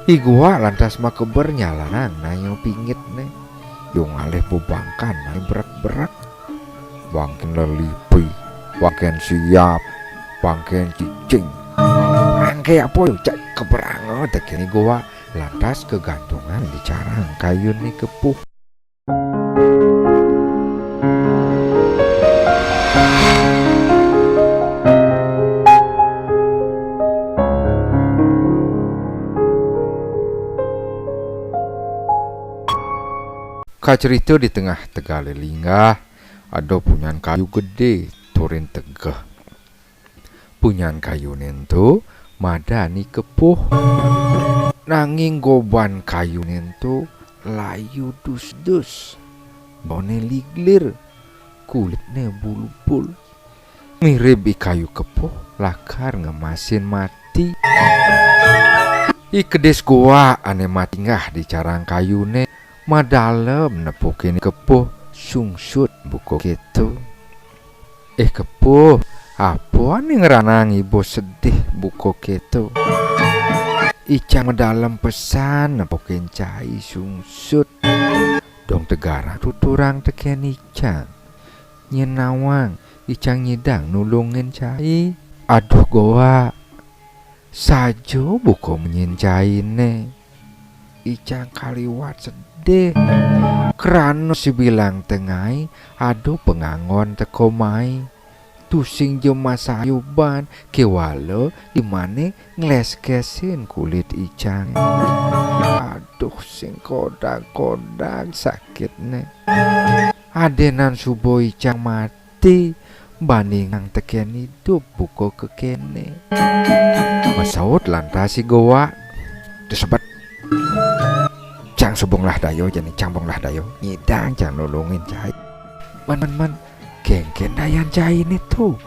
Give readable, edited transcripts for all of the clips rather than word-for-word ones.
Igua lantas makeber nyalanan nayo pingit ne. Yung alih bubangkan na berak-berak. Bangken lelipi, bangken siap, bangken cicing. Angke apa yo cak keberango tekeni gua lantas kegantungan di carang kayu ni kepuh. Kacerita di tengah Tegal Linggah ada punyan kayu gede turin tegeh. Punyan kayu nento madani kepuh. Nanging goban kayu nento layu dus-dus. Bone liglir, kulitnya bulu-bul. Mirip kayu kepuh lakar ngemasin mati. Kedes gua ane mati ngah di carang kayune. Madalem nepukin kepuh sungsut buko gitu. Kepuh apa nih ngeranangi bos sedih buko gitu. Icang medalem pesan nepukin cai sungsut. Dong tegara tuturang teken icang. Nyenawang icang nyidang nulungin cai. Aduh goa sajo buko menyincai ne. Icang kaliwat sedih kerana si bilang tengai ado pengangon teko mai tusing jema sayuban kewalo dimane ngleskesin kulit icang. Aduh sing kodak-kodak sakit ne. Adenan subuh icang mati bandingang teken hidup buko kekene. Masaut lantasi goa disebut cang subunglah dayo jadi cambunglah dayo nyidang cang nolongin cai man geng-geng dayan cai ini tuh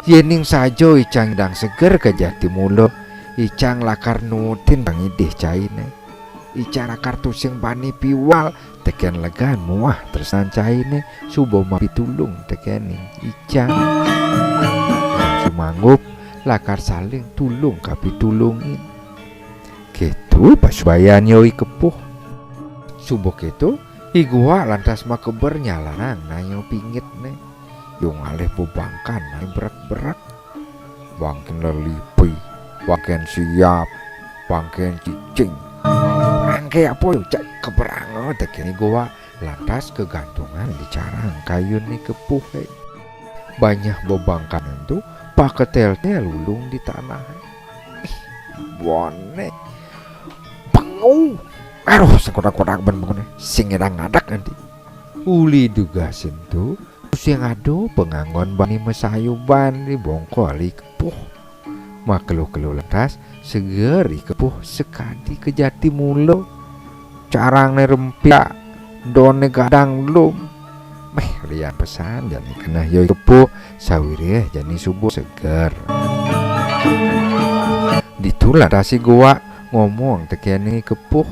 yening sajo icang dang seger ke jati mulo icang lakar nutin bang idih cai ne icang lakar tusing bani piwal teken legan muah tersan cai ne subo mapi tulung tekeni icang sumanggup lakar saling tulung kapi tulungin gitu pas bayan yoi kepuh subuh gitu igua lantas makeber nyalanan nayo pingit ne yung alih bubangkan na berak-berak bangken lelipi bangken siap bangken cicing angke apa yo cak keberango tekeni gua lantas kegantungan di carang kayu ni kepuh banyak bubangkan itu paketelnya lulung di tanah bone aduh sekodak-kodak ban bangunnya sing ngedang ngadak nanti uli duga sentuh sing ado pengangon bani mesayuban di bongkoli kepuh makelu-kelu letas segeri kepuh sekadi kejati mulo carang nerempia done gadang lum lian pesan jani kena yoi kepuh sawireh jani subuh seger ditulah tasi gua ngomong tekeni kepuh.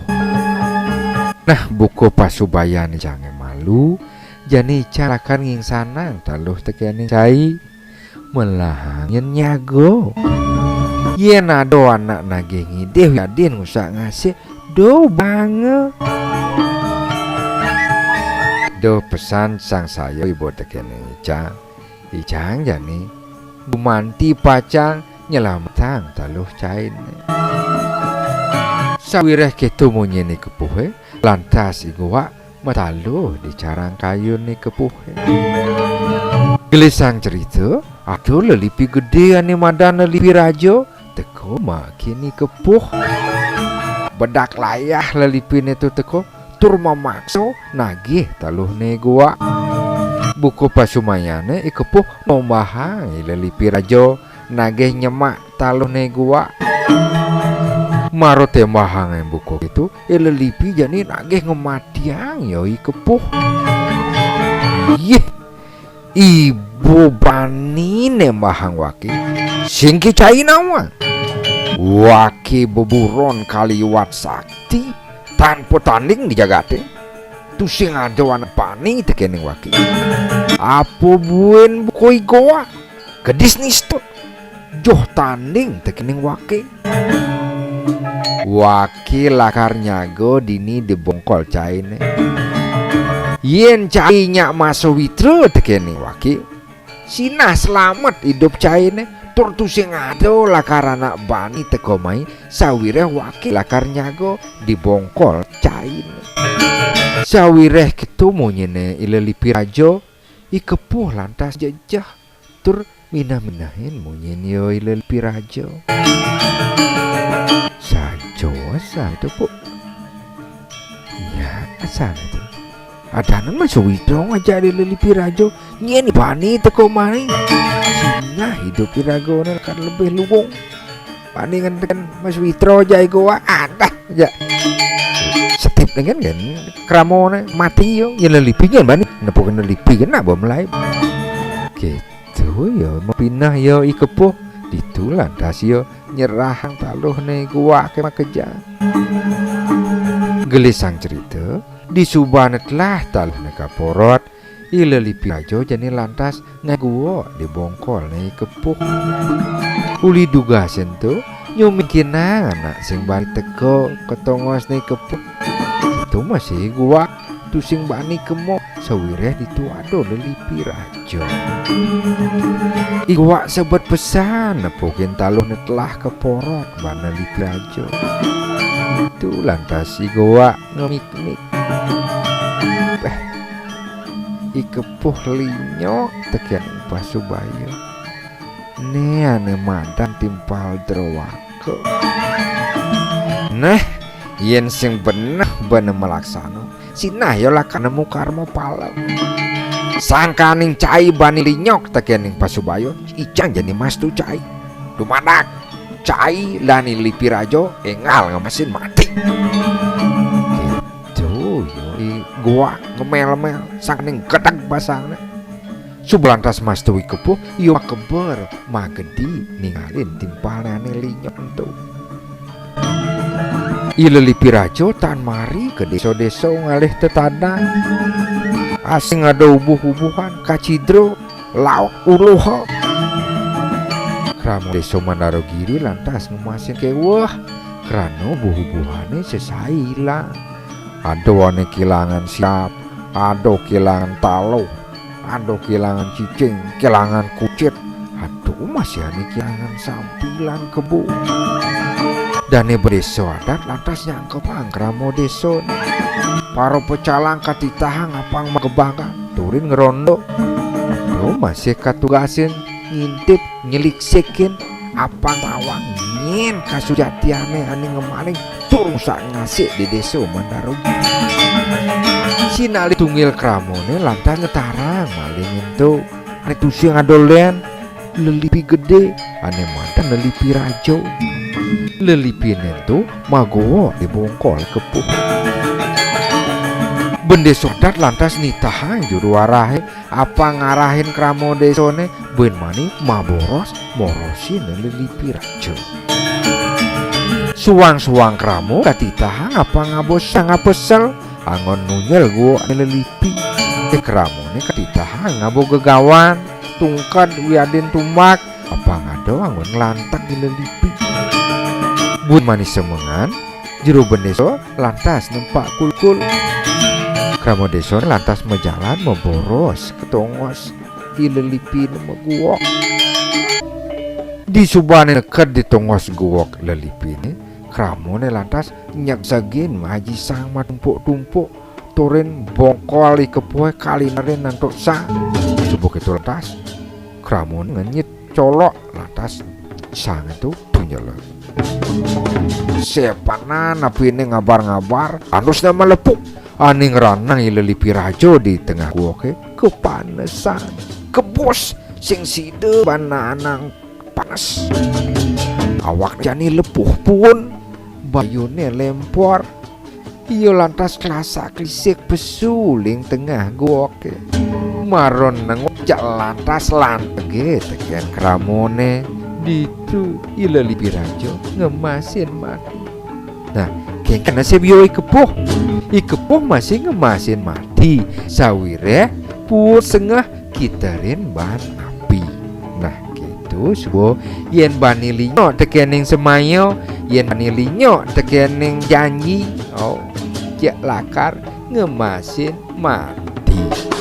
Nah buku pasubayan jangan malu jani carakan nging sanang taluh tekeni cai melahangin nyago yen ado anak nagengi deh yadin ngusak ngasih do banget do pesan sang saya ibu tekeni icang jani bumanti pacang nyelamatan taluh cai sawireh ketu munyeni kepuh lantas igua mataluh di carang kayu ni kepuh gelisang cerita aku lelipi gede ane madan lelipi rajo teko makini kepuh bedak layah lelipi netu teko tur mamakso nagih taluh ne gua buku pasumayane kepuh nombahang lelipi rajo nagih nyemak taluh ne gua maro temahang yang buku itu lelipi jani nagih ngematiang yoi kepuh ibu bani nemahang waki singki cai nawa waki beburon kaliwat sakti tanpa tanding dijagate tu sing ada wana pani tekening waki apa buen bukoi goa kedis nisto joh tanding tekening waki Wakil lakar nyago dini dibongkol caine. Yen cai nyak Masawitra tekeni wakil sinah selamat hidup caine. Tur tu sing ado lakar anak bani teko mai sawireh wakil lakar nyago dibongkol caine. Sawireh kitu monyene ilelipi rajo ikepuh lantas jejah tur minah-minahin monyene yo ilelipi rajo. Sajo asa itu po. Ya asal itu. Adanan Masawitra ngajak ilelipi rajo nyeni bani teko mai. Sinah hidup rago kan lebih luwung. Bandingan dengan Masawitra jai goa ada aja. Setip dengan kan kramone mati yo ya lelipi kan bani nepukan lelipi kan apa mulai. Gitu yo mau pindah yo ikepuh ditulan das yo nyerahang taluh nih gua ke makeja. Gelisang cerita di subanet lah taluh nih kaporot ilelipi rajo jani lantas ngaguo dibongkol nih kepuh. Uli duga sentuh nyumikina anak sing bani teko ketongos nih kepuh. Itu masih gua tu sing bani kemo sawireh dituado lelipi rajo. Iwak sebut pesan nepukin taluh telah keporot bana lelipi rajo. Itu lantas igwa ngemik-mik. Ikepuh linyo tekian Pasubaya. Ne ane mandan timpal derwake. Nah, yen sing benah bener melaksana sinah yo lakar nemu karma palau. Sangkaning cai bani linyok tekian ning Pasubaya icang jadi mas tu cai. Dumadak cai lani lipi rajo engal ngemasin mati. Gua ngemel-mel sangking kedak basangna subelantas mas tuwi kepuh iyo keber magedi ninggalin timpalane linyok entu. Ilelipi rajo tan mari ke deso-deso ngalih tetadang asing ada ubuh-ubuhan kacidro lauk uluha. Kramo deso Mandarogiri lantas ngemasin ke wah krano ubuh-ubuhane sesaila. Ado ane kilangan siap, ado kilangan talo, ado kilangan cicing, kilangan kucit, ado masih ane kilangan sampilan kebu. Dane bedeso adat lantas nyangkep angkramo deso. Paro pecalang katitahang apang magebaga, turin ngerondo. Ado masih katugasin ngintip nyeliksekin apang awang nyin kasujatiane ane ngemaling turung sak ngasih di desa Mandarogiri. Sinali tunggil kramone lantas ngetarang maling itu ane tusi ngadolen lelipi gede ane mantan lelipi rajo. Lelipi itu magowo dibongkol kepuh. Bende sodat lantas nitahang juru arahe apa ngarahin kramo desone ben mani maboros morosin lelipi rajo. Suang-suang kramo katitahang apa ngabosang ngapesel angon nunyel gua lelipi. Kramo ne katitahang ngabo gegawan tungkad wiaden tumak apa ngado angon lantak di lelipi. Bun manis semengan jero bendeso lantas nempak kulkul. Kramo deso lantas mejalan memboros ketongos di lelipi nama guok. Di subane dekat di tongos guok lelipi ini kramone lantas nyaksagin maji sama tumpuk-tumpuk turin bongkol ikepoe kalinaren nantok sa. Subuk itu lantas kramone ngenyit colok lantas sang itu punyala. Siapana napi ini ngabar-ngabar anus nama lepuk aning ranang ilelipi rajo di tengah guoke kepanesan kebos sing side bana anang panas. Awak jani lepuh pun bayune lempor. Iyo lantas kelasa klisik pesuling tengah guoke. Maron nengojak lantas lantege tekian kramone ditu ilelipi rajo ngemasin mati. Nah kena sebio ikepuh masih ngemasin mati sawire pur sengah kitarin ban api. Nah gitu subo yen bani linyo tekening semayo yen ani linyok tekening janji, oh cek lakar ngemasin mati.